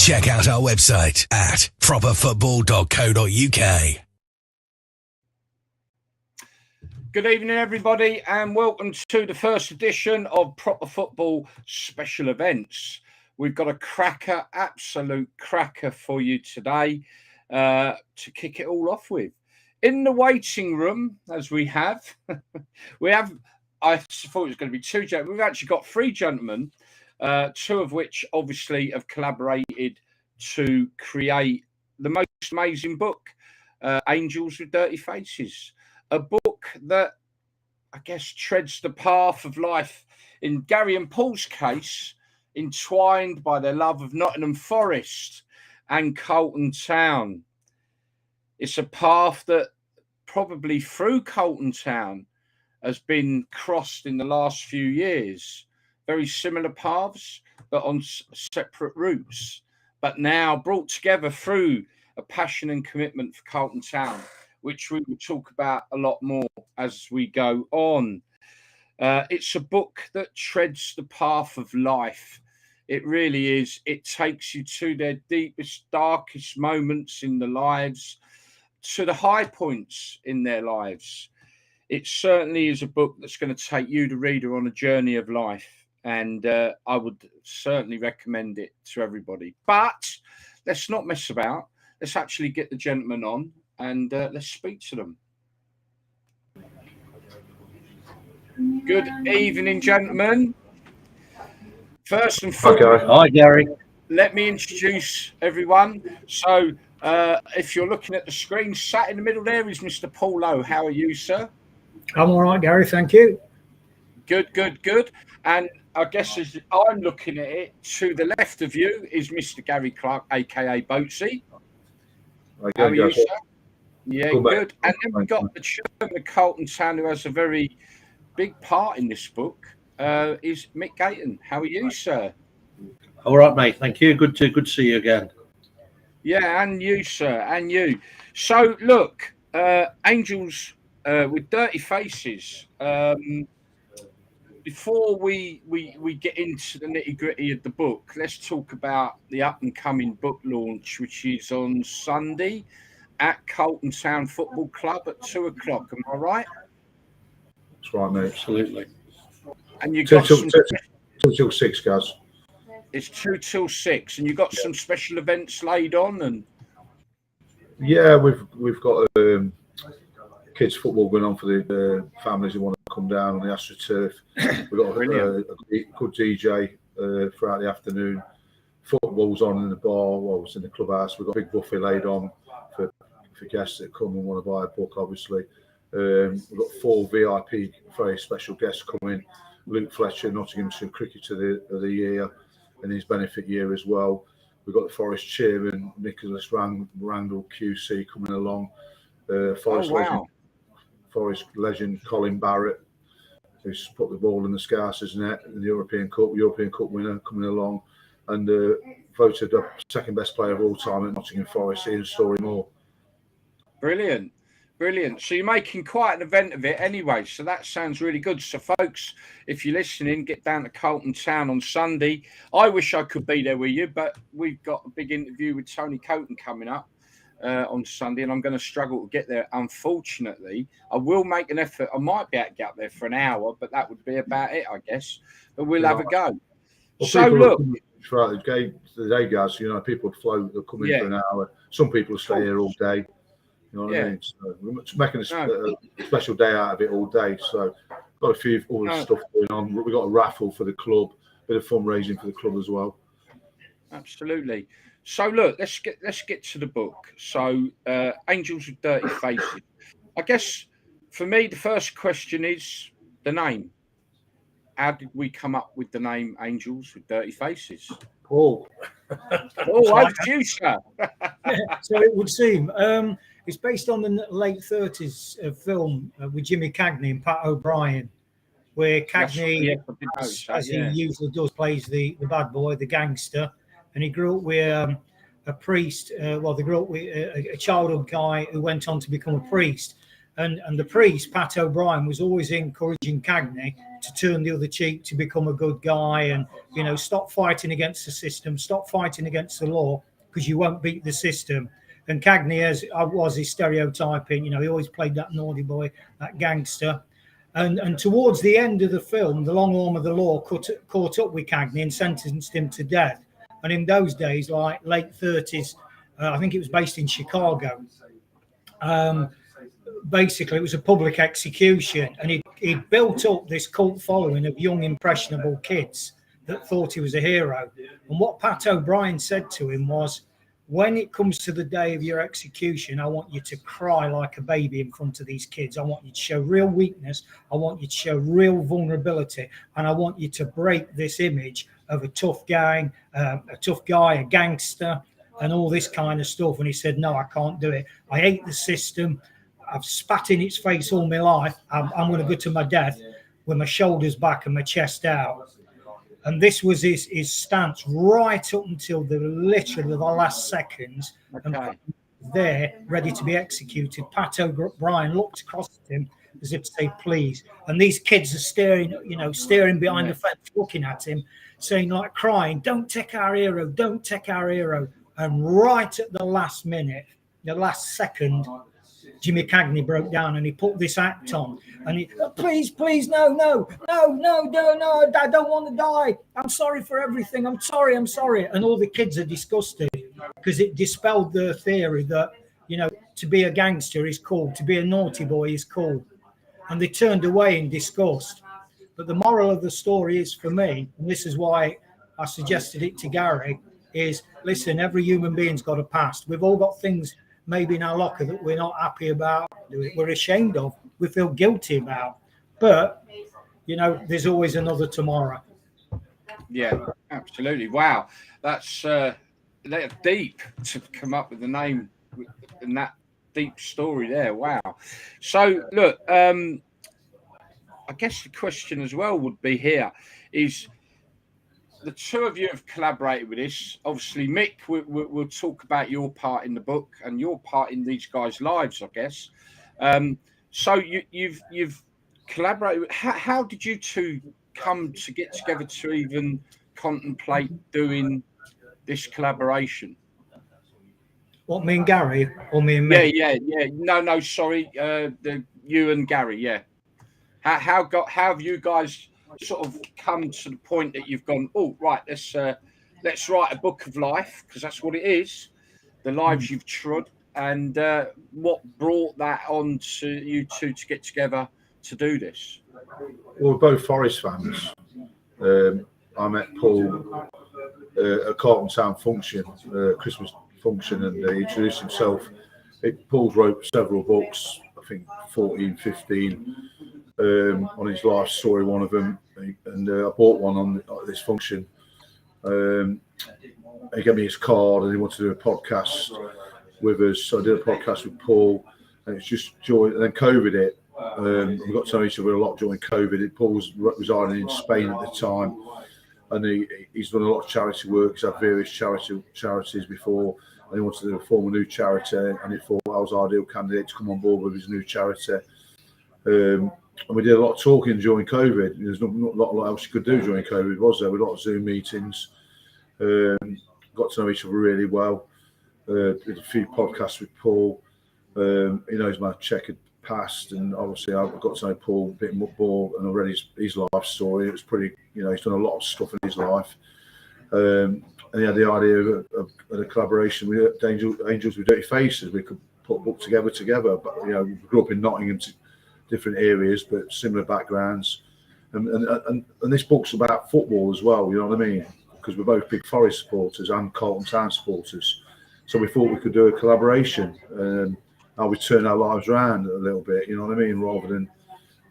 Check out our website at properfootball.co.uk. Good evening, everybody, and welcome to the first edition of Proper Football Special Events. We've got a cracker, absolute cracker for you today to kick it all off with. In the waiting room, as we have, I thought it was going to be two gentlemen. We've actually got three gentlemen, two of which obviously have collaborated to create the most amazing book, Angels with Dirty Faces. A book that, I guess, treads the path of life, in Gary and Paul's case, entwined by their love of Nottingham Forest and Carlton Town. It's a path that probably through Carlton Town has been crossed in the last few years. Very similar paths, but on separate routes, but now brought together through a passion and commitment for Carlton Town, which we will talk about a lot more as we go on. It's a book that treads the path of life. It really is. It takes you to their deepest, darkest moments in their lives, to the high points in their lives. It certainly is a book that's going to take you, the reader, on a journey of life. And I would certainly recommend it to everybody. But let's not mess about. Let's actually get the gentlemen on and let's speak to them. Good evening, gentlemen. First and foremost, hi Gary. Let me introduce everyone. So, if you're looking at the screen, sat in the middle there is Mr. Paul Lowe. How are you, sir? I'm all right, Gary. Thank you. Good. And I guess as I'm looking at it, to the left of you is Mr. Gary Clarke, aka Boatsy. How are you, sir? Yeah, good. And then we've got the chairman of Carlton Town, who has a very big part in this book, is Mick Garton. How are you, sir? All right, mate. Thank you. Good to see you again. Yeah, and you, sir, and you. So, look, Angels with Dirty Faces. Before we get into the nitty-gritty of the book, let's talk about the up-and-coming book launch, which is on Sunday at Carlton Town Football Club at 2:00. Am I right? That's right, mate. Absolutely. And you got 2 till 6, guys. It's 2 till 6, and you've got some special events laid on, and yeah, we've got kids football going on for the families who want to come down on the AstroTurf. We've got a good DJ throughout the afternoon. Football's on in the bar, well, it's in the clubhouse. We've got a big buffet laid on for guests that come and want to buy a book, obviously. We've got 4 VIP, very special guests coming. Luke Fletcher, Nottinghamshire Cricketer of the Year, and his benefit year as well. We've got the Forest Chairman, Nicholas Randall QC, coming along. Forest legend Colin Barrett, who's put the ball in the Scousers' net in the European Cup winner, coming along, and voted the second best player of all time at Nottingham Forest, Ian Storey-Moore. Brilliant. So you're making quite an event of it anyway, so that sounds really good. So folks, if you're listening, get down to Carlton Town on Sunday. I wish I could be there with you, but we've got a big interview with Tony Coton coming up on Sunday, and I'm going to struggle to get there, unfortunately. I will make an effort. I might be able to get up there for an hour, but that would be about it, I guess. But we'll have a go. Well, so look, throughout the day, guys, people float, they'll come in for an hour. Some people stay here all day. You know what I mean? So we're making a special day out of it all day. So got a few other stuff going on. We've got a raffle for the club, bit of fundraising for the club as well. Absolutely. So look, let's get to the book. So Angels with Dirty Faces. I guess for me, the first question is the name. How did we come up with the name Angels with Dirty Faces? Paul. Oh, that's you, sir. So it would seem. It's based on the late 30s film with Jimmy Cagney and Pat O'Brien, where Cagney, as he usually does, plays the bad boy, the gangster, and he grew up with a priest. They grew up with a childhood guy who went on to become a priest. And the priest, Pat O'Brien, was always encouraging Cagney to turn the other cheek, to become a good guy, and stop fighting against the system, stop fighting against the law, because you won't beat the system. And Cagney, as I was his stereotyping, he always played that naughty boy, that gangster. And towards the end of the film, the long arm of the law caught up with Cagney and sentenced him to death. And in those days, like late 30s, I think it was based in Chicago. Basically, it was a public execution, and he built up this cult following of young, impressionable kids that thought he was a hero. And what Pat O'Brien said to him was, when it comes to the day of your execution, I want you to cry like a baby in front of these kids. I want you to show real weakness. I want you to show real vulnerability. And I want you to break this image of a tough guy, a gangster, and all this kind of stuff. And he said, no, I can't do it. I hate the system. I've spat in its face all my life. I'm going to go to my death with my shoulders back and my chest out. And this was his stance right up until literally the last seconds. Okay. And there, ready to be executed. Pat O'Brien looked across at him as if to say, please. And these kids are staring behind the fence, looking at him, saying, like, crying, don't take our hero, don't take our hero. And right at the last minute, the last second, Jimmy Cagney broke down and he put this act on. And he, please, no, I don't want to die. I'm sorry for everything. I'm sorry. And all the kids are disgusted because it dispelled their theory that, to be a gangster is cool, to be a naughty boy is cool. And they turned away in disgust. But the moral of the story is, for me, and this is why I suggested it to Gary, is, listen, every human being's got a past. We've all got things maybe in our locker that we're not happy about, we're ashamed of, we feel guilty about. But, there's always another tomorrow. Yeah, absolutely. Wow. That's deep to come up with the name and that deep story there. Wow. So, look, I guess the question as well would be here is, the two of you have collaborated with this. Obviously, Mick, we'll talk about your part in the book and your part in these guys' lives, I guess. So you've collaborated. How did you two come to get together to even contemplate doing this collaboration? What, me and Gary or me and Mick? Yeah. No, sorry. You and Gary, yeah. How have you guys sort of come to the point that you've gone, oh, right, let's write a book of life, because that's what it is, the lives you've trod, and what brought that on to you two to get together to do this? Well, we're both Forest fans. I met Paul at Carlton Town function, Christmas function, and he introduced himself. Paul's wrote several books, I think 14, 15, on his life story, one of them, and I bought one on this function. He gave me his card and he wanted to do a podcast with us, so I did a podcast with Paul, and it's just joy. And then COVID hit. We got to know each other a lot during COVID. Paul was residing in Spain at the time, and he's done a lot of charity work. He's had various charities before, and he wanted to form a new charity, and he thought I was the ideal candidate to come on board with his new charity. And we did a lot of talking during COVID. There's not a lot else you could do during COVID, was there? With a lot of Zoom meetings. Got to know each other really well. Did a few podcasts with Paul. He knows my checkered past, and obviously I've got to know Paul a bit more, and I read his life story. It was pretty, he's done a lot of stuff in his life. And he had the idea of a collaboration with Angels with Dirty Faces. We could put a book together. But we grew up in Nottingham, different areas, but similar backgrounds. And this book's about football as well. You know what I mean? Because we're both big Forest supporters and Carlton Town supporters. So we thought we could do a collaboration, and how we turn our lives around a little bit. You know what I mean? Rather than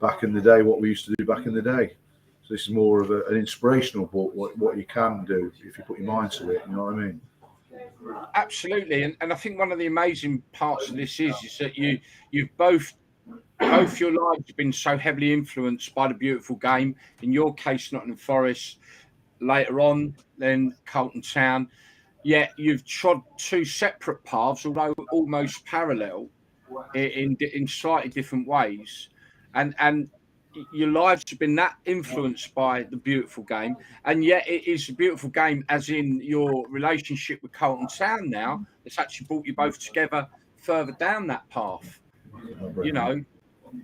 back in the day, what we used to do back in the day. So this is more of an inspirational book, what you can do if you put your mind to it. You know what I mean? Absolutely. And I think one of the amazing parts of this is that you've both your lives have been so heavily influenced by the beautiful game. In your case, Nottingham Forest, later on, then Carlton Town. Yet you've trod two separate paths, although almost parallel, in slightly different ways. And your lives have been that influenced by the beautiful game, and yet it is a beautiful game, as in your relationship with Carlton Town now. It's actually brought you both together further down that path. You know,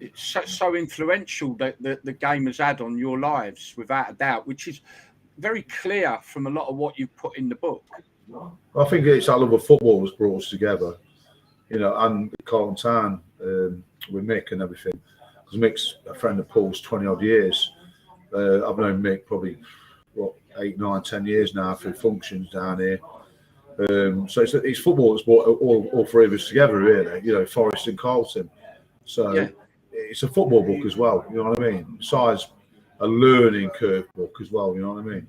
it's so influential that the game has had on your lives, without a doubt, which is very clear from a lot of what you've put in the book. I think it's our love of football that's brought us together, you know, and Carlton Town with Mick and everything. Because Mick's a friend of Paul's 20 odd years. I've known Mick probably 8, 9, 10 years now through functions down here. So it's football that's brought all three of us together, really. You know, Forest and Carlton. So yeah. It's a football book as well. You know what I mean? Besides a learning curve book as well. You know what I mean?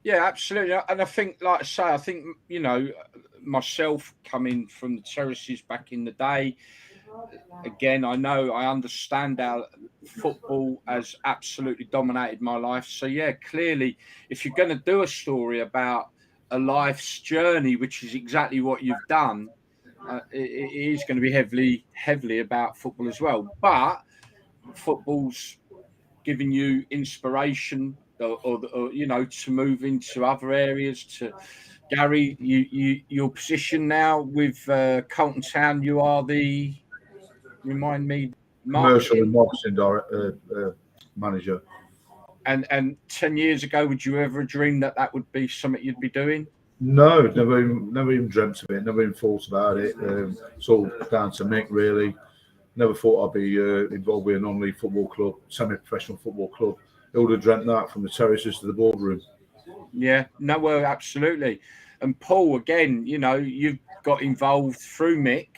Yeah, absolutely. And I think, like I say, I think, you know, myself coming from the terraces back in the day, again, I understand how football has absolutely dominated my life. So, yeah, clearly, if you're going to do a story about a life's journey, which is exactly what you've done, it is going to be heavily about football as well. But football's giving you inspiration or you know, to move into other areas. To Gary, your position now with Carlton Town, you are the, remind me, commercial and marketing manager. And 10 years ago, would you ever dream that would be something you'd be doing? No, never even dreamt of it. Never even thought about it. It's all down to Mick, really. Never thought I'd be involved with a non-league football club, semi-professional football club. Who would have dreamt that, from the terraces to the boardroom? Yeah, no, well, absolutely. And Paul, again, you know, you've got involved through Mick,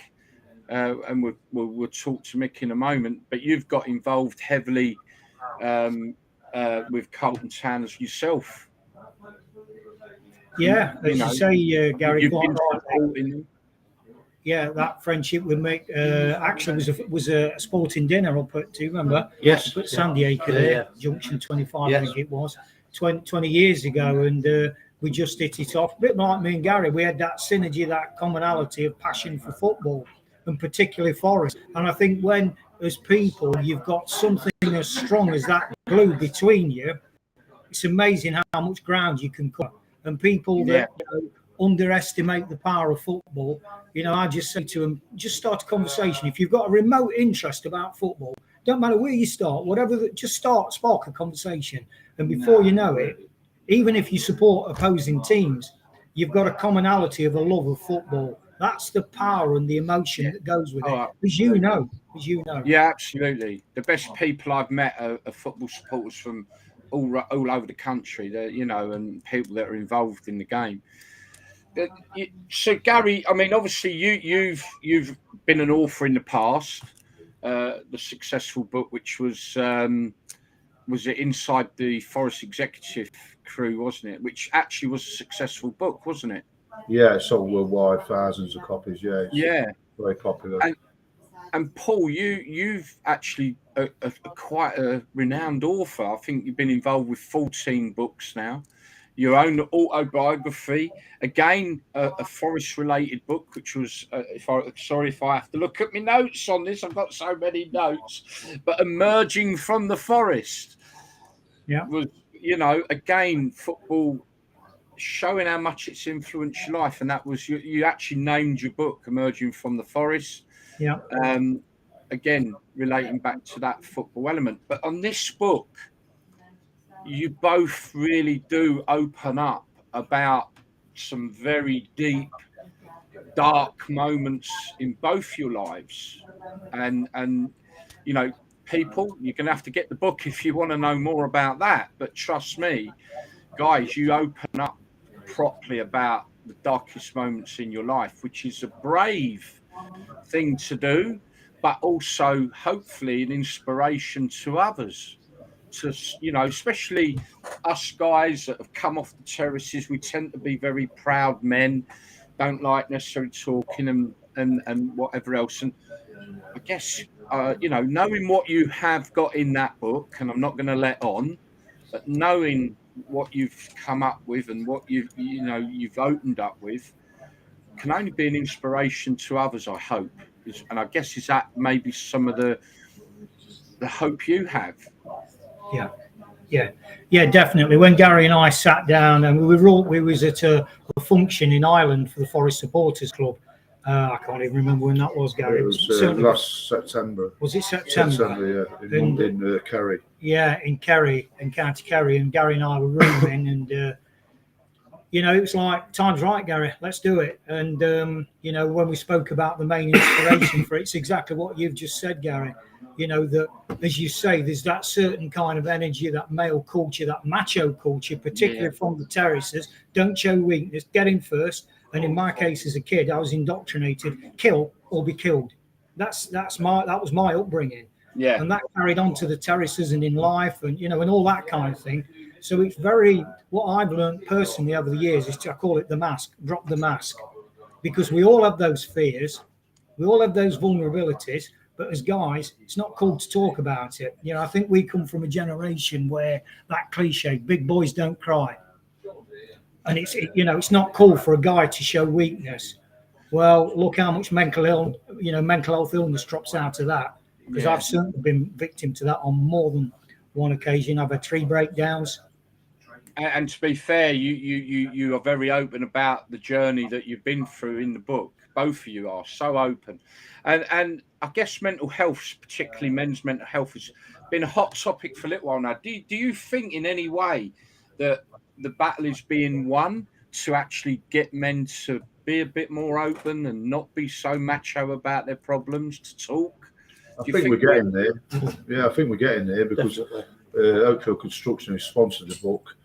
and we'll talk to Mick in a moment, but you've got involved heavily with Carlton Town as yourself. Yeah, as you say, Gary, quite right. Yeah, that friendship with Mick actually was a sporting dinner up at, do you remember? Yes. Up at Sandy Acre there, Junction 25, yes. I think it was, 20 years ago. And we just hit it off. A bit like me and Gary, we had that synergy, that commonality of passion for football, and particularly Forest. And I think when, as people, you've got something as strong as that glue between you, it's amazing how much ground you can cover. And people that underestimate the power of football, you know, I just say to them, just start a conversation. If you've got a remote interest about football, don't matter where you start, whatever, just spark a conversation. And before you know it, even if you support opposing teams, you've got a commonality of a love of football. That's the power and the emotion that goes with it, as you know. Yeah, absolutely. The best people I've met are football supporters from all over the country, you know, and people that are involved in the game. So, Gary, I mean, obviously, you've been an author in the past. The successful book, which was it Inside the Forest Executive Crew, wasn't it? Which actually was a successful book, wasn't it? Yeah, it sold worldwide, thousands of copies. Yeah, very popular. And Paul, you've actually quite a renowned author. I think you've been involved with 14 books now. Your own autobiography, again, a forest-related book, which was, sorry if I have to look at my notes on this, I've got so many notes, but Emerging from the Forest. Yeah. Was, you know, again, football showing how much it's influenced your life, and that was, you actually named your book, Emerging from the Forest. Yeah. Again, relating back to that football element. But on this book, you both really do open up about some very deep, dark moments in both your lives. And you know, people, you're going to have to get the book if you want to know more about that. But trust me, guys, you open up properly about the darkest moments in your life, which is a brave thing to do, but also hopefully an inspiration to others. To, you know, especially us guys that have come off the terraces, we tend to be very proud men, don't like necessarily talking and whatever else. And I guess, you know, knowing what you have got in that book, and I'm not going to let on, but knowing what you've come up with and what you've opened up with can only be an inspiration to others, I hope. And I guess is that maybe some of the the hope you have. Yeah, definitely. When Gary and I sat down, and we was at a function in Ireland for the Forest Supporters Club. I can't even remember when that was, Gary. It was last September. Was it September? September, yeah, in Kerry. Yeah, in Kerry, in County Kerry, and Gary and I were rooming, and it was like, time's right, Gary, let's do it. And when we spoke about the main inspiration for it, it's exactly what you've just said, Gary. That, as you say, there's that certain kind of energy, that male culture, that macho culture, particularly from the terraces. Don't show weakness, get in first. And in my case, as a kid, I was indoctrinated: kill or be killed. That was my upbringing. Yeah. And that carried on to the terraces and in life, and and all that kind of thing. So it's what I've learned personally over the years is I call it the mask. Drop the mask, because we all have those fears, we all have those vulnerabilities. But as guys, it's not cool to talk about it. I think we come from a generation where that cliche, big boys don't cry. And it's not cool for a guy to show weakness. Well, look how much mental health illness drops out of that. Because I've certainly been victim to that on more than one occasion. I've had 3 breakdowns. And to be fair, you are very open about the journey that you've been through in the book. Both of you are so open. And I guess mental health, particularly men's mental health, has been a hot topic for a little while now. Do you think in any way that the battle is being won to actually get men to be a bit more open and not be so macho about their problems, to talk? I think we're getting there. Yeah, I think we're getting there, because Oakfield Construction, who sponsored the book,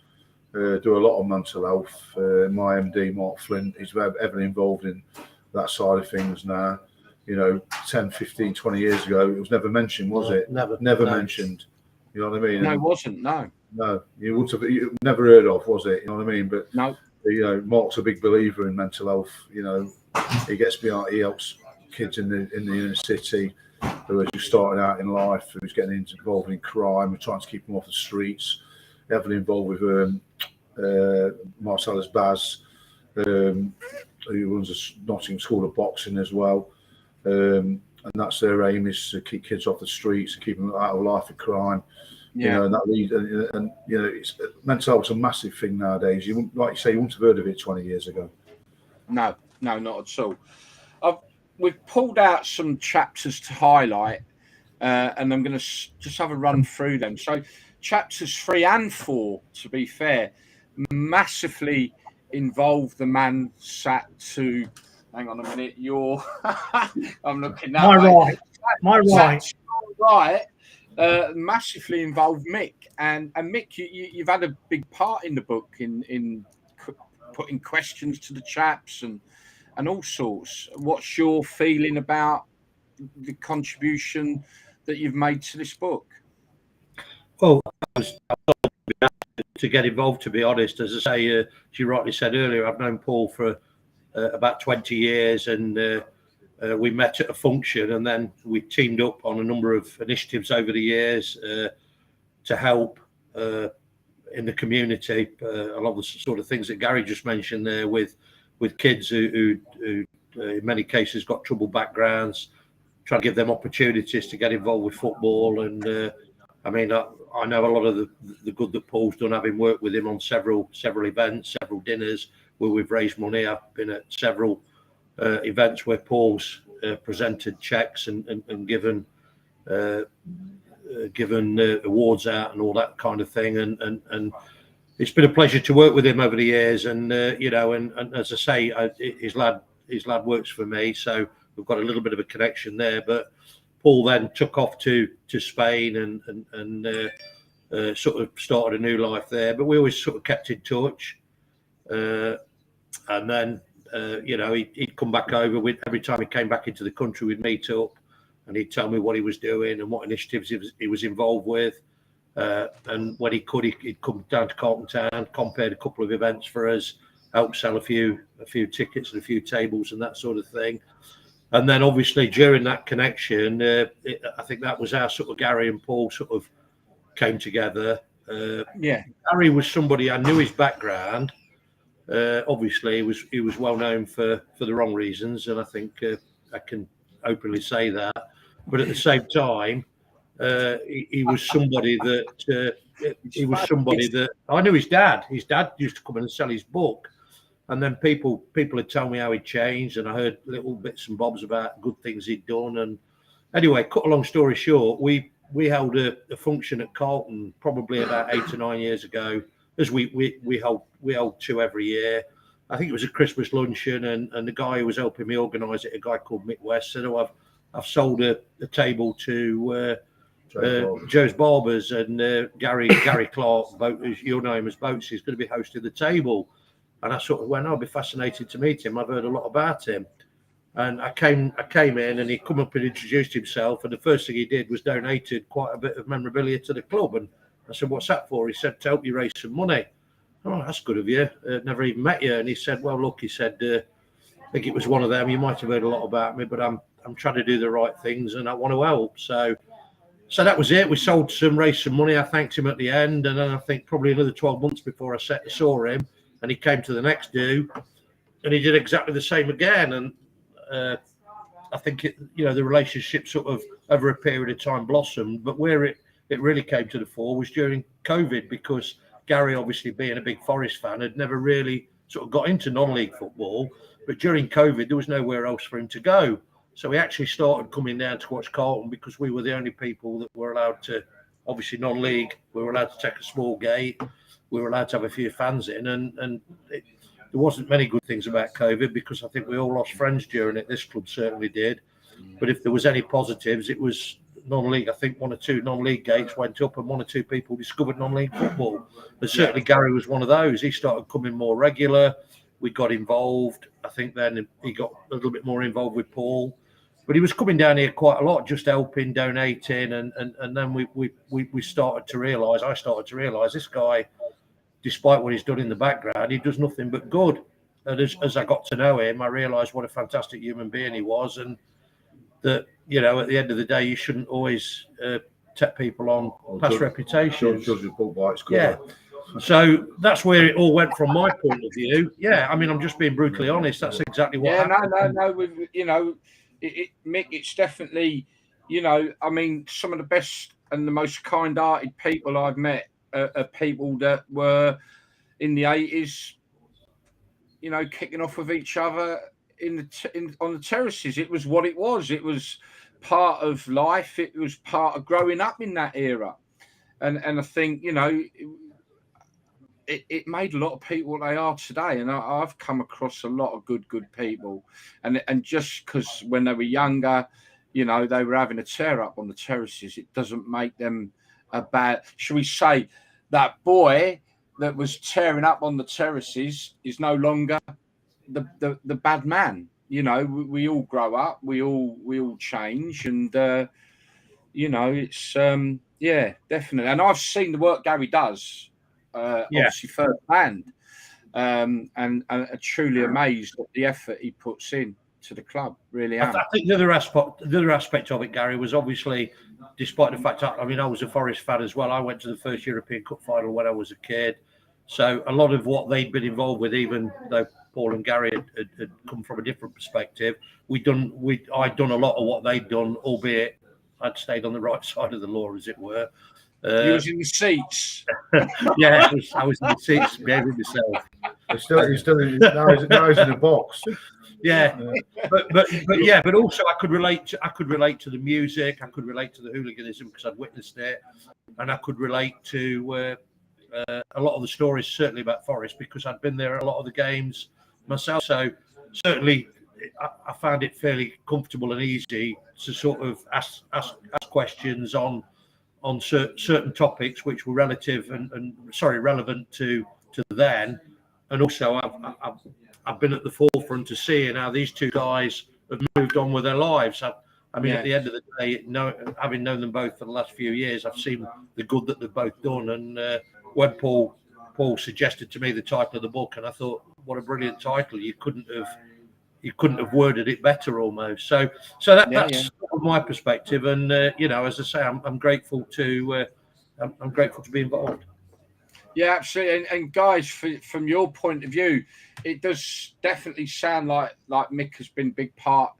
do a lot of mental health. My MD, Mark Flint, is heavily involved in that side of things now. 10, 15, 20 years ago, it was never mentioned, was it? Never mentioned. You know what I mean? No, it wasn't. No, you would have never heard of, was it? You know what I mean? But no, Mark's a big believer in mental health. He gets behind. He helps kids in the inner city who are just starting out in life, who's getting involved in crime. We're trying to keep them off the streets. Heavily involved with Marcellus Baz, who runs a Nottingham School of Boxing as well. And that's their aim, is to keep kids off the streets and keep them out of life of crime. And that leads, and it's, mental health's a massive thing nowadays. Like you say, you wouldn't have heard of it 20 years ago. No, not at all. We've pulled out some chapters to highlight, and I'm going to just have a run through them. So chapters 3 and 4, to be fair, massively involve the man sat to, hang on a minute, I'm looking that way. My right. Massively involved Mick. And Mick, you've had a big part in the book in putting questions to the chaps and all sorts. What's your feeling about the contribution that you've made to this book? Well, I was to get involved, to be honest. As I say, as you rightly said earlier, I've known Paul for about 20 years, and we met at a function, and then we teamed up on a number of initiatives over the years to help in the community. A lot of the sort of things that Gary just mentioned there with kids who in many cases got troubled backgrounds, trying to give them opportunities to get involved with football. And I know a lot of the good that Paul's done, having worked with him on several events, several dinners where we've raised money. I've been at several events where Paul's presented cheques and given awards out and all that kind of thing. And it's been a pleasure to work with him over the years. And and as I say, his lad works for me, so we've got a little bit of a connection there. But Paul then took off to Spain and sort of started a new life there. But we always sort of kept in touch. And then he'd come back over. Every time he came back into the country, we'd meet up, and he'd tell me what he was doing and what initiatives he was involved with. And when he could, he'd come down to Carlton Town, compared a couple of events for us, helped sell a few tickets and a few tables and that sort of thing. And then obviously during that connection, I think that was our sort of Gary and Paul sort of came together. Gary was somebody, I knew his background. Obviously he was well known for the wrong reasons, and I think I can openly say that. But at the same time, he was somebody that I knew his dad. His dad used to come in and sell his book, and then people had told me how he'd changed, and I heard little bits and bobs about good things he'd done. And anyway, cut a long story short, we held a function at Carlton probably about 8 or 9 years ago, as we hold 2 every year. I think it was a Christmas luncheon, and the guy who was helping me organise it, a guy called Mick West, said, "Oh, I've sold a table to Joe's Barbers, and Gary Clarke, you'll know him as Boatsy, is going to be hosting the table." And I sort of went, "I'll be fascinated to meet him. I've heard a lot about him." And I came in, and he come up and introduced himself, and the first thing he did was donated quite a bit of memorabilia to the club. And I said, "What's that for?" He said, "To help you raise some money." "Oh, that's good of you. Never even met you." And he said, "Well, look," he said, "I think it was one of them. You might have heard a lot about me, but I'm trying to do the right things, and I want to help." So that was it. We sold some, raised some money. I thanked him at the end, and then I think probably another 12 months before I saw him, and he came to the next do, and he did exactly the same again. And I think the relationship sort of over a period of time blossomed, but where it really came to the fore was during COVID, because Gary, obviously being a big Forest fan, had never really sort of got into non-league football. But during COVID, there was nowhere else for him to go. So he actually started coming down to watch Carlton, because we were the only people that were allowed to, obviously non-league, we were allowed to take a small gate. We were allowed to have a few fans in. And there wasn't many good things about COVID, because I think we all lost friends during it. This club certainly did. But if there was any positives, it was non-league. I think 1 or 2 non-league gates went up, and 1 or 2 people discovered non-league football. But certainly Gary was one of those. He started coming more regular. We got involved. I think then he got a little bit more involved with Paul. But he was coming down here quite a lot, just helping, donating, and then we started to realise, I started to realise, this guy, despite what he's done in the background, he does nothing but good. And as I got to know him, I realised what a fantastic human being he was, and that, at the end of the day, you shouldn't always take people on past reputations. Judge a book by its cover. Yeah. So that's where it all went from my point of view. Yeah, I mean, I'm just being brutally honest. That's exactly what happened. No. Mick, it's definitely, I mean, some of the best and the most kind-hearted people I've met are people that were in the 80s, kicking off with each other on the terraces. It was what it was. It was part of life. It was part of growing up in that era. And I think, it made a lot of people what they are today. And I've come across a lot of good people. And just because when they were younger, they were having a tear up on the terraces, it doesn't make them a bad, shall we say, that boy that was tearing up on the terraces is no longer the bad man. We all grow up, we all change, and it's definitely. And I've seen the work Gary does, obviously firsthand, and are truly amazed at the effort he puts in to the club. Really, I think the other aspect of it, Gary, was obviously, despite the fact I was a Forest fan as well. I went to the first European Cup final when I was a kid, so a lot of what they'd been involved with, even though Paul and Gary had come from a different perspective, I'd done a lot of what they'd done, albeit I'd stayed on the right side of the law, as it were. You was in the seats. Yeah, I was in the seats, behaving myself. He's still now he's in a box. Yeah, but also I could relate to the music. I could relate to the hooliganism because I'd witnessed it, and I could relate to a lot of the stories, certainly about Forest, because I'd been there at a lot of the games myself. So certainly I found it fairly comfortable and easy to sort of ask questions on certain topics which were relevant to then, and also I've been at the forefront of seeing how these two guys have moved on with their lives. I mean, at the end of the day, having known them both for the last few years, I've seen the good that they've both done. And when Paul suggested to me the title of the book, and I thought, what a brilliant title! You couldn't have worded it better, almost. So that's sort of my perspective. And as I say, I'm grateful to be involved. Yeah, absolutely. And guys, from your point of view, it does definitely sound like Mick has been a big part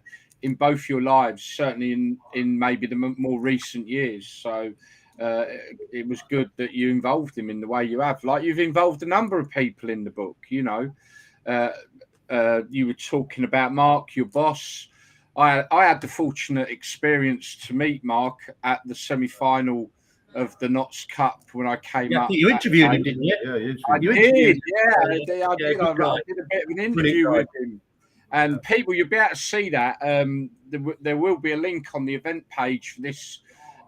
in both your lives, certainly in maybe the more recent years. So it was good that you involved him in the way you have. Like, you've involved a number of people in the book, you know. You were talking about Mark, your boss. I had the fortunate experience to meet Mark at the semi-final of the Notts Cup when I came up. You interviewed him, didn't you? I did. I did a bit of an interview with him. And people, you'll be able to see that. There will be a link on the event page for this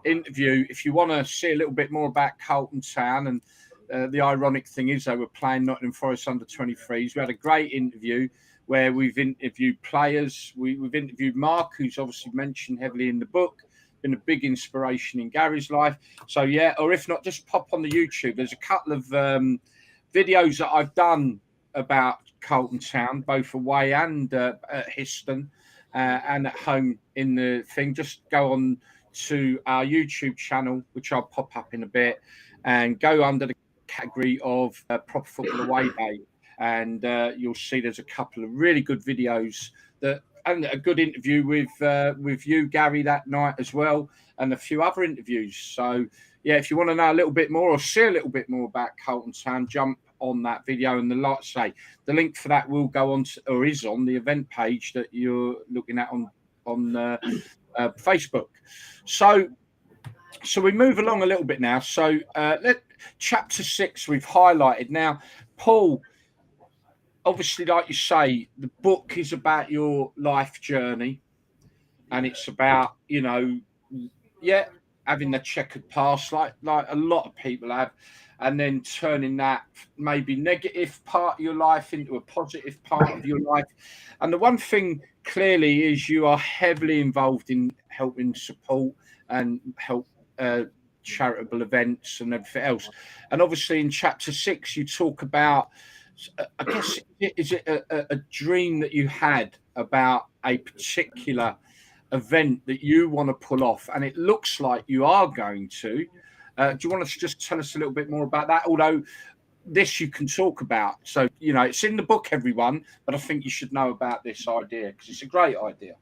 interview if you want to see a little bit more about Carlton Town. And the ironic thing is, they were playing Nottingham Forest under 23s. We had a great interview where we've interviewed players. We've interviewed Mark, who's obviously mentioned heavily in the book, been a big inspiration in Gary's life. So, yeah, or if not, just pop on the YouTube. There's a couple of videos that I've done about Carlton Town, both away and at Histon and at home in the thing. Just go on to our YouTube channel, which I'll pop up in a bit, and go under the category of Proper Football Away Day. And you'll see there's a couple of really good videos and a good interview with you, Gary, that night as well, and a few other interviews. So, yeah, if you want to know a little bit more or see a little bit more about Carlton Town, jump on that video. And like I say, the link for that will go on or is on the event page that you're looking at on Facebook. So we move along a little bit now. So chapter 6 we've highlighted. Now, Paul, obviously, like you say, the book is about your life journey, and it's about, you know, having the checkered past like a lot of people have, and then turning that maybe negative part of your life into a positive part of your life. And the one thing clearly is you are heavily involved in helping support and help charitable events and everything else. And obviously in chapter 6, you talk about, I guess, is it a dream that you had about a particular event that you want to pull off, and it looks like you are going to. Do you want to just tell us a little bit more about that? Although this you can talk about. So, you know, it's in the book, everyone, but I think you should know about this idea because it's a great idea.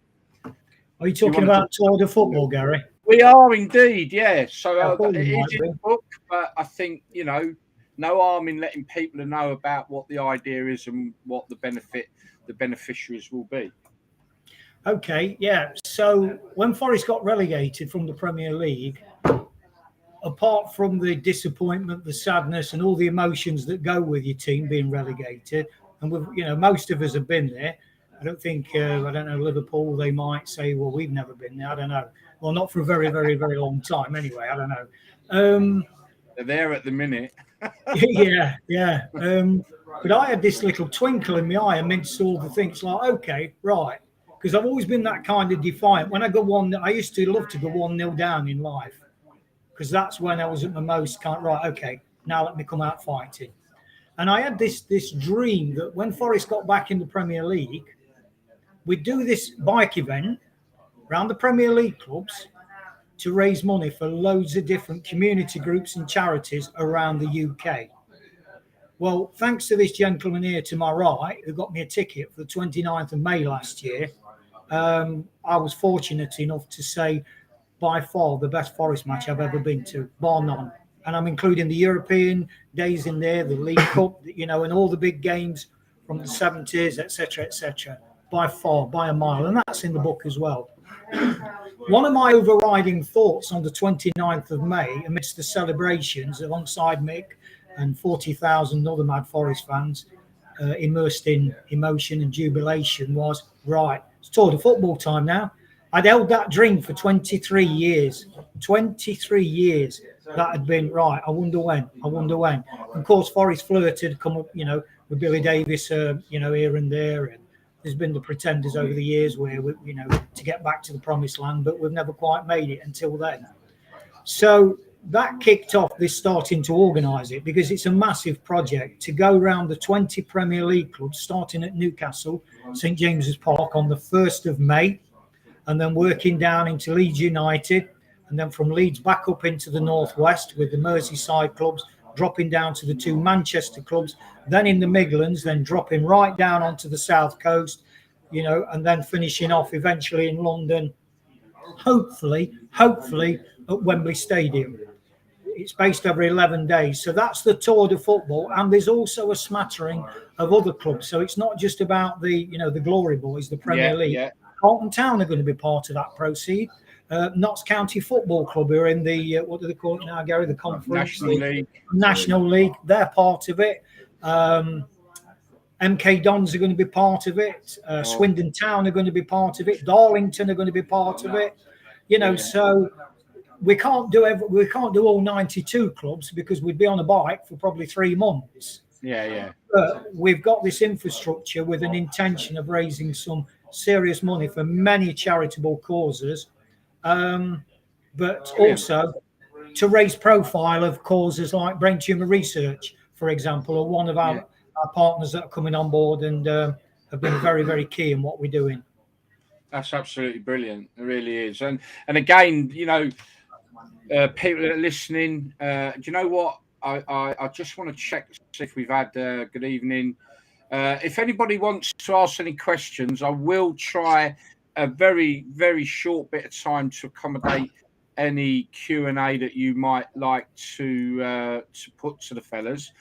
Are you talking about Tour de Football, Gary? We are indeed, yeah. So it is in the book, but I think, you know, no harm in letting people know about what the idea is and what the beneficiaries will be. Okay, yeah. So when Forest got relegated from the Premier League, apart from the disappointment, the sadness, and all the emotions that go with your team being relegated, and we've, you know, most of us have been there. I don't think, I don't know, Liverpool, they might say, well, we've never been there. I don't know. Well, not for a very, very, very long time anyway. I don't know. They're there at the minute. yeah. But I had this little twinkle in my eye amidst all the things, like, okay, right. Because I've always been that kind of defiant. When I go I used to love to go 1-0 down in life. Because that's when I was at my most kind of, right, okay, now let me come out fighting. And I had this dream that when Forest got back in the Premier League, we'd do this bike event around the Premier League clubs to raise money for loads of different community groups and charities around the UK. Well, thanks to this gentleman here to my right, who got me a ticket for the 29th of May last year, I was fortunate enough to say, by far the best Forest match I've ever been to, bar none. And I'm including the European days in there, the League Cup, you know, and all the big games from the 70s, etc., by far, by a mile. And that's in the book as well. One of my overriding thoughts on the 29th of May, amidst the celebrations alongside Mick and 40,000 other Mad Forest fans immersed in emotion and jubilation, was, right, it's Tour de Football time now. I'd held that dream for 23 years. 23 years. That had been, right, I wonder when. Of course, Forest flirted, come up, you know, with Billy Davis, you know, here and there. And there's been the pretenders over the years where, we, you know, to get back to the promised land, but we've never quite made it until then. So that kicked off this starting to organise it, because it's a massive project to go around the 20 Premier League clubs, starting at Newcastle, St James's Park on the 1st of May, and then working down into Leeds United, and then from Leeds back up into the northwest with the Merseyside clubs, dropping down to the 2 Manchester clubs, then in the Midlands, then dropping right down onto the south coast, you know, and then finishing off eventually in London, hopefully at Wembley Stadium. It's based over 11 days. So that's the Tour de Football. And there's also a smattering of other clubs. So it's not just about the, you know, the Glory Boys, the Premier League. Yeah. Carlton Town are going to be part of that proceed. Notts County Football Club, who are in the, what do they call it now, Gary? The Conference National League. They're part of it. MK Dons are going to be part of it. Swindon Town are going to be part of it. Darlington are going to be part of it. You know, so we can't do all 92 clubs because we'd be on a bike for probably 3 months. Yeah. But we've got this infrastructure with an intention of raising some serious money for many charitable causes, but also to raise profile of causes like brain tumor research, for example, or one of our partners that are coming on board and have been very, very key in what we're doing. That's absolutely brilliant. It really is. And again, you know, people that are listening, do you know what? I just want to check if we've had good evening. If anybody wants to ask any questions, I will try a very, very short bit of time to accommodate any Q&A that you might like to put to the fellas.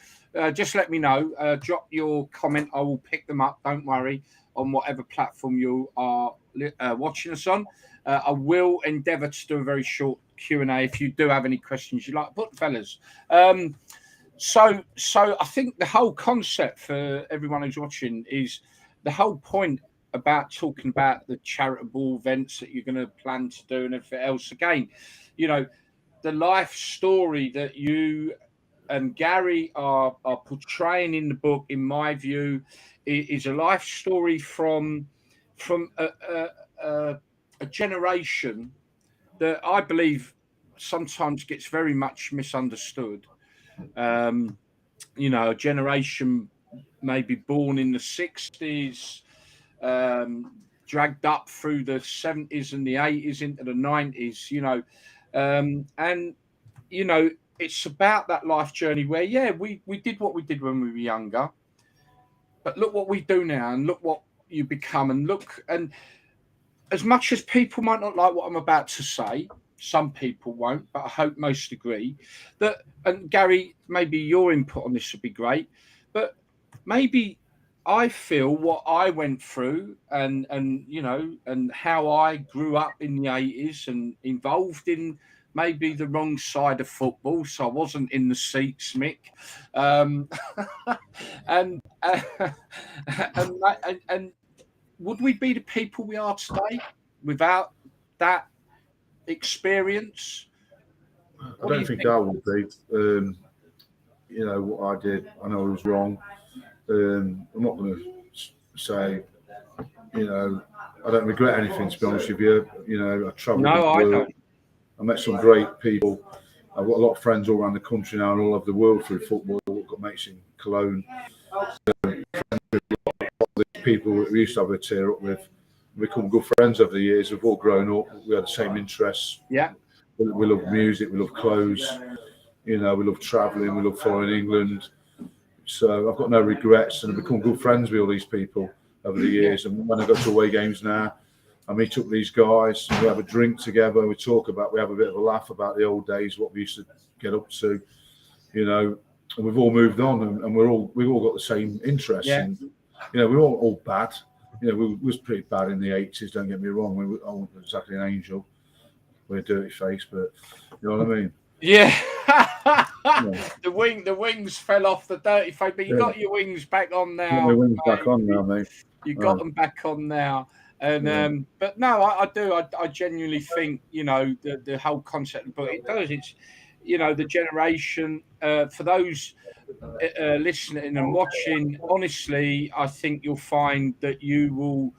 Just let me know. Drop your comment. I will pick them up. Don't worry, on whatever platform you are watching us on. I will endeavour to do a very short Q&A if you do have any questions you'd like to put, fellas. So I think the whole concept for everyone who's watching is the whole point about talking about the charitable events that you're going to plan to do and everything else. Again, you know, the life story that you and Gary are portraying in the book, in my view, is a life story from a generation that I believe sometimes gets very much misunderstood. You know, a generation maybe born in the 60s, dragged up through the 70s and the 80s into the 90s, you know, and, you know, it's about that life journey where, we did what we did when we were younger, but look what we do now and look what you become and as much as people might not like what I'm about to say, some people won't, but I hope most agree that, and Gary, maybe your input on this would be great, but maybe I feel what I went through and you know, and how I grew up in the 80s and involved in maybe the wrong side of football, so I wasn't in the seats, Mick. And would we be the people we are today without that experience? I don't think I would be. You know, what I did, I know I was wrong. I'm not going to say, you know, I don't regret anything, to be honest with you. You know, I travelled the world. I met some great people. I've got a lot of friends all around the country now and all over the world through football. I've got mates in Cologne. People that we used to have a tear up with, become good friends over the years. We've all grown up. We had the same interests. Yeah. We love music. We love clothes. You know, we love travelling. We love following England. So I've got no regrets, and I've become good friends with all these people over the years. And when I go to away games now, I meet up with these guys. We have a drink together. We have a bit of a laugh about the old days, what we used to get up to. You know, and we've all moved on, and we've all got the same interests. Yeah. And, you know, we're all bad. You know, we was pretty bad in the 80s, don't get me wrong. I wasn't exactly an angel with a dirty face, but you know what I mean? Yeah. The wings fell off the dirty face, but you got your wings back on now. Your wings back on now, mate. You got them back on now. And but no, I genuinely think, you know, the whole concept of the book, it does. It's, you know, the generation, for those listening and watching, honestly, I think you'll find that you will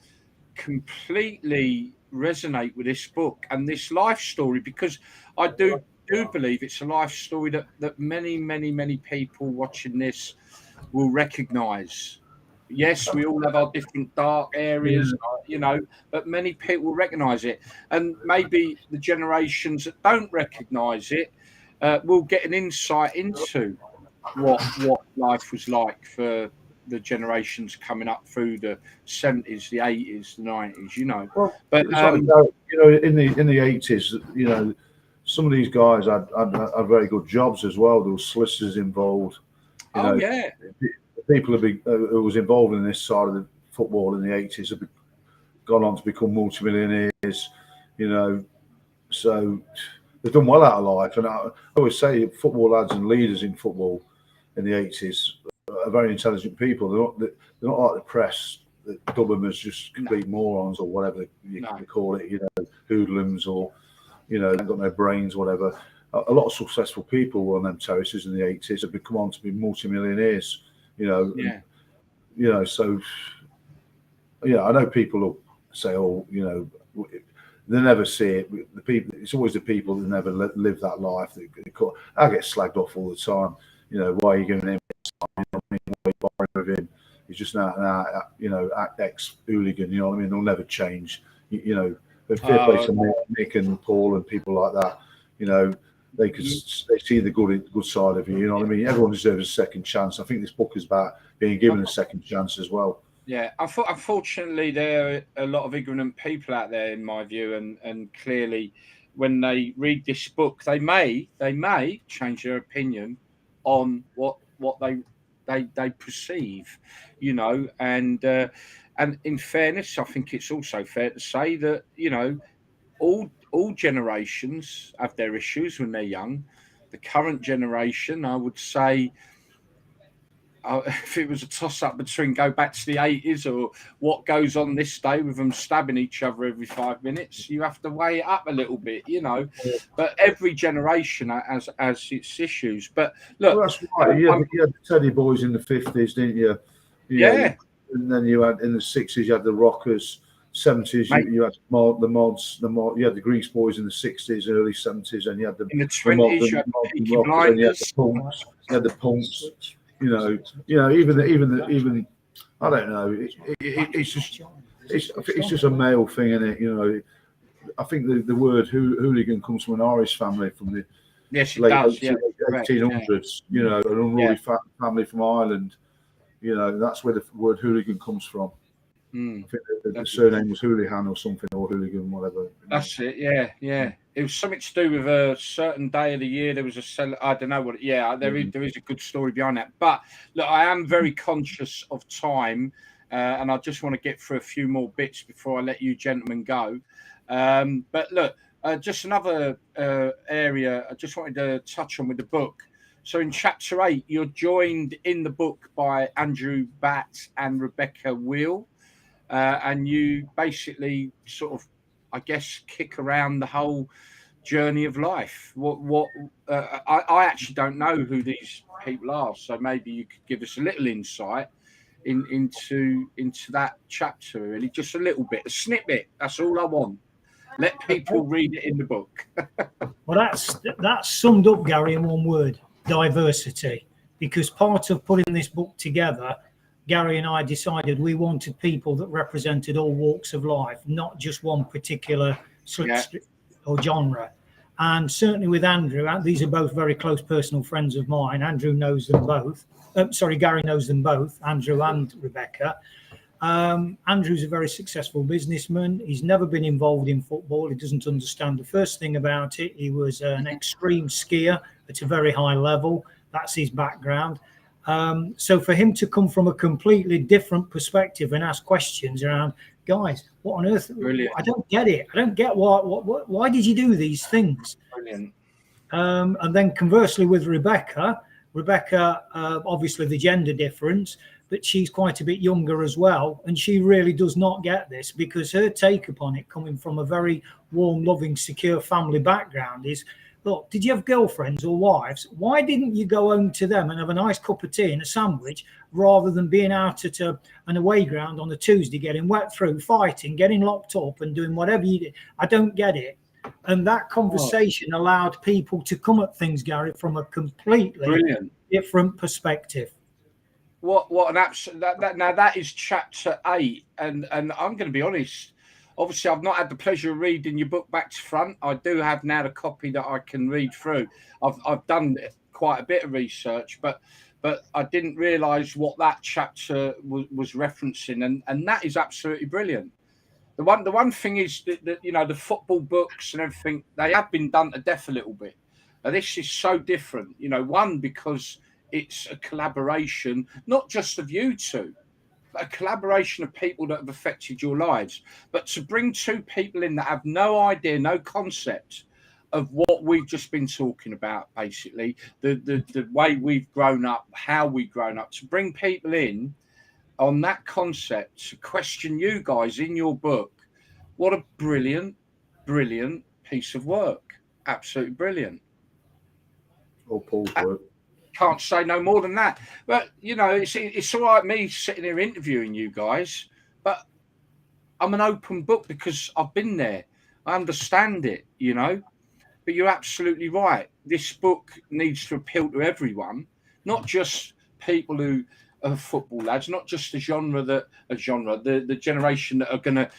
completely resonate with this book and this life story, because I do believe it's a life story that many people watching this will recognise. Yes, we all have our different dark areas, you know, but many people will recognise it. And maybe the generations that don't recognise it will get an insight into what life was like for the generations coming up through the 70s, the 80s, the 90s, you know. Well, but it's like, you know, in the 80s, you know, some of these guys had very good jobs as well. There was solicitors involved. You know, yeah. The people who was involved in this side of the football in the 80s have gone on to become multimillionaires. You know, so they've done well out of life. And I always say, football lads and leaders in football in the 80s are very intelligent people. They're not like the press that dub them as just complete morons or whatever you call it. You know, hoodlums or, you know, they've got no brains, whatever. A lot of successful people were on them terraces in the 80s have come on to be multimillionaires. You know, you know, so yeah, I know people will say, oh, you know, they never see it. The people, it's always the people that never live that life. I get slagged off all the time. You know, why are you giving him? You know what I mean? Why are you borrowing with him? He's just an you know, ex-hooligan. You know what I mean? They'll never change. You know, fair play to Mick and Paul and people like that. You know, they see the good side of you. You know what I mean? Everyone deserves a second chance. I think this book is about being given a second chance as well. Yeah, unfortunately, there are a lot of ignorant people out there, in my view, and clearly, when they read this book, they may change their opinion on what they perceive, you know. And in fairness, I think it's also fair to say that, you know, all generations have their issues when they're young. The current generation, I would say, if it was a toss-up between go back to the 80s or what goes on this day with them stabbing each other every 5 minutes, you have to weigh it up a little bit, you know. But every generation has its issues. But look, well, that's right. You had the Teddy Boys in the 50s, didn't you? Yeah. And then you had in the 60s, you had the Rockers. 70s, you had the mods. You had the Grease Boys in the 60s, early 70s, and you had in the 20s, you had the Peaky Blinders. You had the Punks. You know, even I don't know. It's just a male thing, isn't it? You know, I think the word hooligan comes from an Irish family from the late 1800s. You know, an unruly family from Ireland. You know, that's where the word hooligan comes from. I think the surname was Hoolihan or something, or Hooligan, whatever. That's it. Yeah. It was something to do with a certain day of the year. There was I don't know what. Yeah, there is a good story behind that. But look, I am very conscious of time, and I just want to get through a few more bits before I let you gentlemen go. But look, just another area I just wanted to touch on with the book. So in chapter 8, you're joined in the book by Andrew Batt and Rebecca Wheel. And you basically sort of, I guess, kick around the whole journey of life. I actually don't know who these people are, so maybe you could give us a little insight into that chapter, really, just a little bit, a snippet. That's all I want. Let people read it in the book. Well, that's summed up, Gary, in one word: diversity. Because part of putting this book together, Gary and I decided we wanted people that represented all walks of life, not just one particular or genre. And certainly with Andrew, these are both very close personal friends of mine. Andrew knows them both. Gary knows them both, Andrew and Rebecca. Andrew's a very successful businessman. He's never been involved in football. He doesn't understand the first thing about it. He was an extreme skier at a very high level. That's his background. So for him to come from a completely different perspective and ask questions around, guys, what on earth? Brilliant. I don't get it. I don't get why did you do these things? Brilliant. And then conversely with Rebecca, obviously the gender difference, but she's quite a bit younger as well. And she really does not get this, because her take upon it, coming from a very warm, loving, secure family background, is, look, did you have girlfriends or wives? Why didn't you go home to them and have a nice cup of tea and a sandwich, rather than being out at an away ground on a Tuesday, getting wet through, fighting, getting locked up and doing whatever you did? I don't get it. And that conversation allowed people to come at things, Gary, from a completely different perspective. What an absolute now that is chapter 8, and I'm going to be honest. Obviously, I've not had the pleasure of reading your book back to front. I do have now the copy that I can read through. I've done quite a bit of research, but but I didn't realise what that chapter was referencing, and that is absolutely brilliant. The one thing is that you know, the football books and everything, they have been done to death a little bit. Now, this is so different, you know. One, because it's a collaboration, not just of you two, but a collaboration of people that have affected your lives. But to bring two people in that have no idea, no concept of what we've just been talking about, basically the way we've grown up, how we've grown up, to bring people in on that concept to question you guys in your book. What a brilliant piece of work. Absolutely brilliant. All Paul's work. Can't say no more than that. But, you know, it's all right me sitting here interviewing you guys, but I'm an open book because I've been there. I understand it, you know. But you're absolutely right. This book needs to appeal to everyone, not just people who are football lads, not just the generation that are going to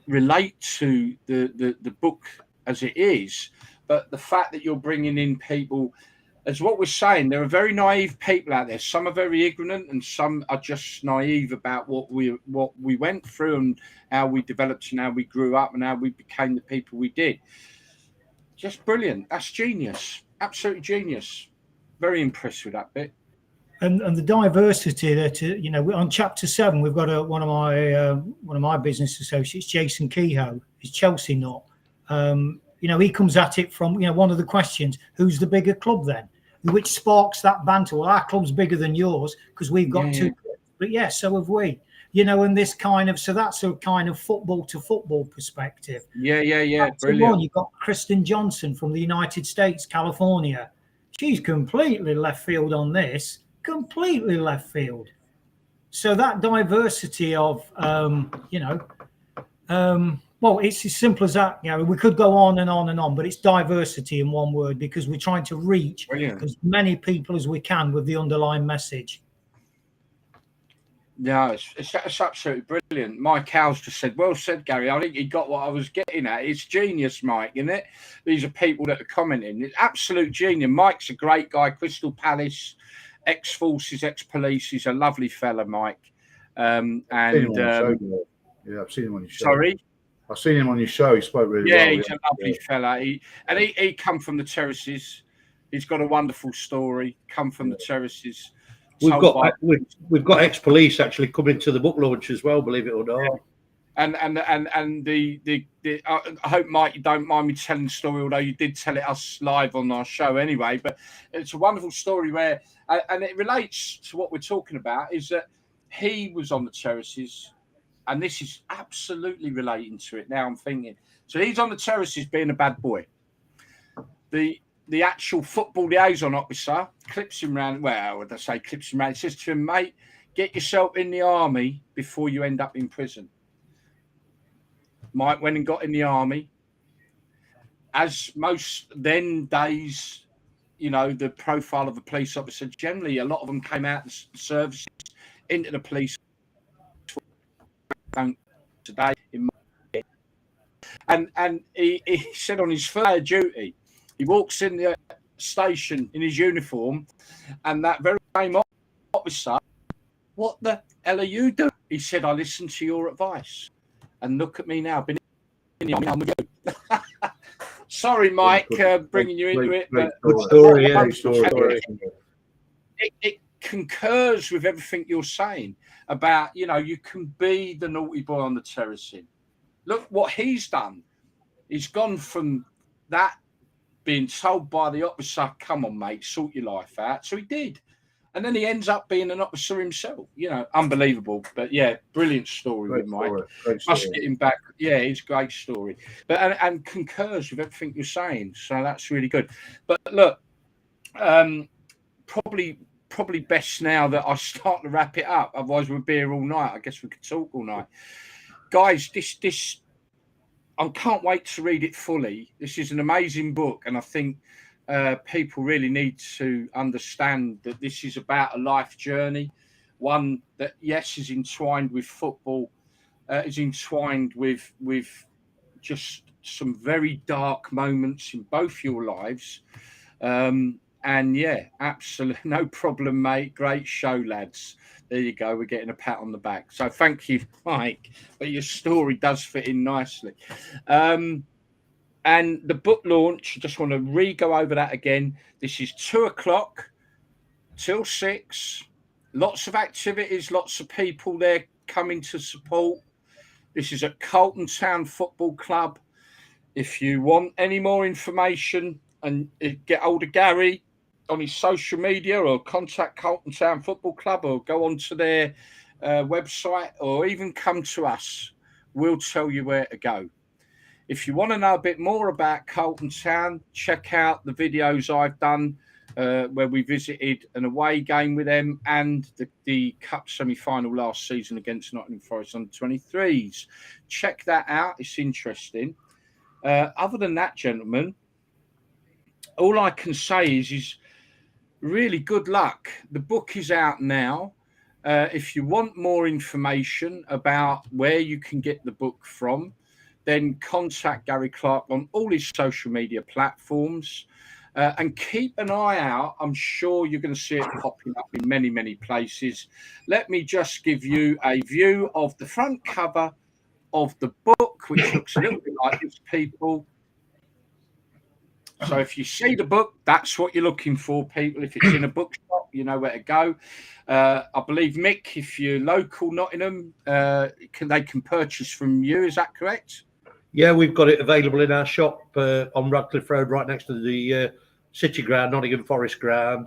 relate to the book as it is, but the fact that you're bringing in people, as what we're saying, there are very naive people out there. Some are very ignorant, and some are just naive about what we went through and how we developed and how we grew up and how we became the people we did. Just brilliant. That's genius. Absolutely genius. Very impressed with that bit. And the diversity that, you know, on chapter 7, we've got one of my business associates, Jason Kehoe, is Chelsea nut. You know, he comes at it from, you know, one of the questions, who's the bigger club then? Which sparks that banter. Well, our club's bigger than yours because we've got two clubs. But yeah, so have we. You know, and this kind of, so that's a kind of football to football perspective. Yeah. Brilliant. You've got Kristen Johnson from the United States, California. She's completely left field on this. Completely left field. So that diversity of, you know, well, it's as simple as that. You know, we could go on and on and on, but it's diversity in one word, because we're trying to reach as many people as we can with the underlying message. Yeah, it's absolutely brilliant. Mike Howes just said, well said, Gary. I think he got what I was getting at. It's genius, Mike, isn't it? These are people that are commenting. It's absolute genius. Mike's a great guy, Crystal Palace, ex-forces, ex-police. He's a lovely fella, Mike. Yeah, I've seen him on your show. Sorry? I've seen him on your show. He spoke really well. Yeah, he's a lovely fella. He come from the terraces. He's got a wonderful story. Come from the terraces. We've got ex-police actually coming to the book launch as well, believe it or not. Yeah. And the I hope, Mike, you don't mind me telling the story, although you did tell it us live on our show anyway. But it's a wonderful story where, and it relates to what we're talking about, is that he was on the terraces, and this is absolutely relating to it. Now I'm thinking, so he's on the terraces being a bad boy. The actual football liaison officer clips him round. Well, would I say clips him round? He says to him, mate, get yourself in the army before you end up in prison. Mike went and got in the army. As most then days, you know, the profile of a police officer, generally a lot of them came out of the services into the police. Today, and he said on his first duty, he walks in the station in his uniform, and that very same officer, what the hell are you doing? He said, I listened to your advice, and look at me now. Been in the army, I'm with you. Sorry, Mike, bringing you into it. Good story, yeah. It concurs with everything you're saying about, you know, you can be the naughty boy on the terracing. Look what he's done. He's gone from that being told by the officer, come on, mate, sort your life out. So he did. And then he ends up being an officer himself. You know, unbelievable. But yeah, brilliant story with Mike. Must get him back. Yeah, it's a great story. But and concurs with everything you're saying. So that's really good. But look, probably best now that I start to wrap it up. Otherwise we'll be here all night. I guess we could talk all night. Guys, this I can't wait to read it fully. This is an amazing book, and I think people really need to understand that this is about a life journey, one that, yes, is entwined with football, is entwined with just some very dark moments in both your lives, and And yeah, absolutely no problem, mate. Great show, lads. There you go. We're getting a pat on the back. So thank you, Mike. But your story does fit in nicely. And the book launch, just want to go over that again. This is 2:00 till 6. Lots of activities, lots of people there coming to support. This is at Carlton Town Football Club. If you want any more information and get hold of Gary on his social media, or contact Carlton Town Football Club, or go onto their website, or even come to us, we'll tell you where to go. If you want to know a bit more about Carlton Town, check out the videos I've done where we visited an away game with them, and the Cup semi-final last season against Nottingham Forest under 23s. Check that out. It's interesting. Other than that, gentlemen, all I can say is really good luck. The book is out now. If you want more information about where you can get the book from, then contact Gary Clarke on all his social media platforms. And keep an eye out. I'm sure you're going to see it popping up in many, many places. Let me just give you a view of the front cover of the book, which looks a little bit like this, people. So if you see the book, that's what you're looking for, people. If it's in a bookshop, you know where to go. I believe, Mick, if you're local Nottingham, they can purchase from you. Is that correct? Yeah, we've got it available in our shop on Radcliffe Road, right next to the City Ground, Nottingham Forest Ground.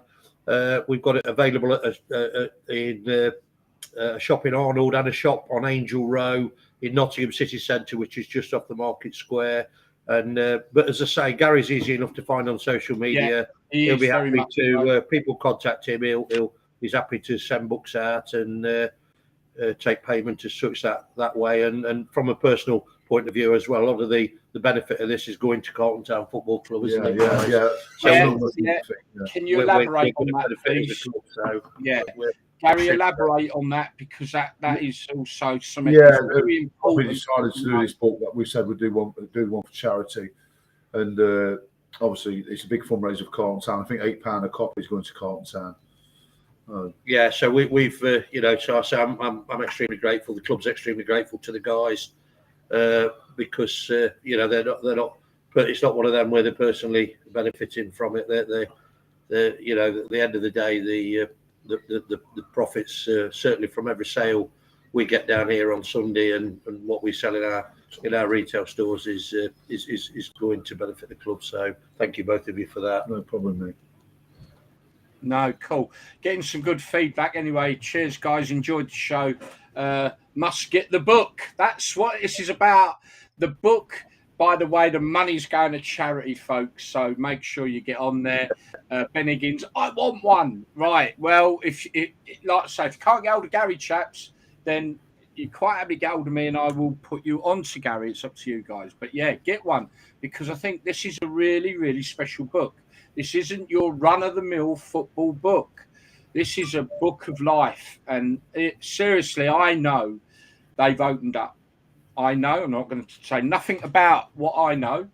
We've got it available in a shop in Arnold, and a shop on Angel Row in Nottingham City Centre, which is just off the Market Square. And but as I say, Gary's easy enough to find on social media. Yeah, he'll be happy to people contact him. He's happy to send books out and take payment as such that way. And from a personal point of view as well, a lot of the benefit of this is going to Carlton Town Football Club, isn't it? Yeah. Can you elaborate on that, please? Gary, elaborate on that, because that is also something very important. We decided to do this book that we said we'd do one for charity, and obviously it's a big fundraiser for Carlton Town. I think £8 a copy is going to Carlton Town. Yeah, so we've so I say I'm extremely grateful. The club's extremely grateful to the guys because they're not, but it's not one of them where they're personally benefiting from it. They're at the end of the day, the profits certainly from every sale we get down here on Sunday and what we sell in our retail stores is going to benefit the club. So thank you both of you for that. No problem, mate. No, cool. Getting some good feedback anyway. Cheers, guys. Enjoyed the show. Must get the book. That's what this is about. The book. By the way, the money's going to charity, folks. So make sure you get on there. Ben Higgins, I want one. Right. Well, if like I say, if you can't get hold of Gary, chaps, then you quite happily get hold of me, and I will put you on to Gary. It's up to you guys. But yeah, get one, because I think this is a really, really special book. This isn't your run-of-the-mill football book. This is a book of life. And seriously, I know they've opened up. I know, I'm not going to say nothing about what I know,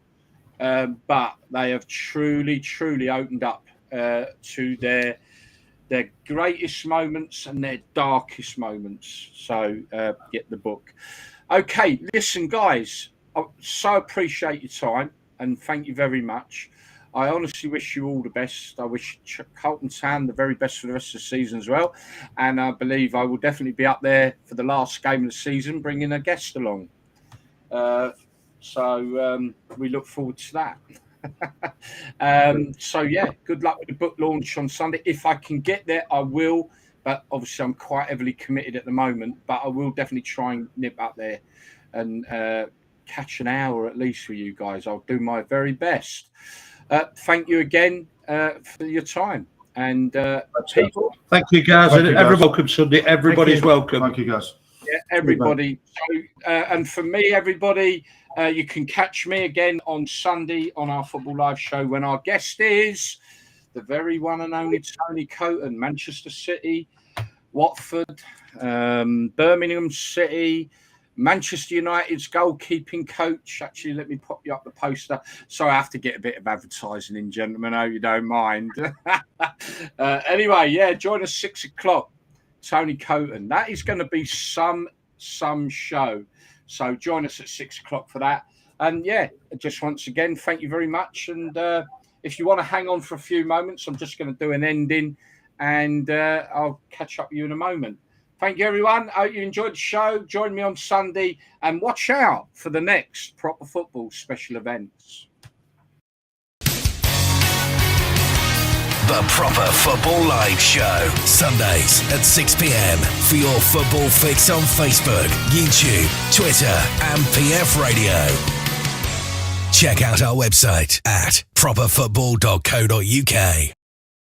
but they have truly, truly opened up to their greatest moments and their darkest moments. So get the book. Okay, listen, guys, I so appreciate your time, and thank you very much. I honestly wish you all the best. I wish Carlton Town the very best for the rest of the season as well. And I believe I will definitely be up there for the last game of the season, bringing a guest along. So we look forward to that. So, yeah, good luck with the book launch on Sunday. If I can get there, I will. But obviously, I'm quite heavily committed at the moment. But I will definitely try and nip up there and catch an hour at least with you guys. I'll do my very best. Thank you again for your time. And people, thank you, guys. Everybody's welcome Sunday. Everybody's welcome. Thank you, guys. Yeah, everybody. So, and for me, everybody, you can catch me again on Sunday on our Football Live show when our guest is the very one and only Tony Coton, Manchester City, Watford, Birmingham City, Manchester United's goalkeeping coach. Actually, let me pop you up the poster. Sorry, I have to get a bit of advertising in, gentlemen. I hope you don't mind. Anyway, yeah, join us 6 o'clock. Tony Coton. That is going to be some show. So join us at 6 o'clock for that. And yeah, just once again, thank you very much. And if you want to hang on for a few moments, I'm just going to do an ending, and I'll catch up with you in a moment. Thank you, everyone. I hope you enjoyed the show. Join me on Sunday and watch out for the next Proper Football special events. The Proper Football Live Show, Sundays at 6 p.m. for your football fix on Facebook, YouTube, Twitter, and PF Radio. Check out our website at properfootball.co.uk.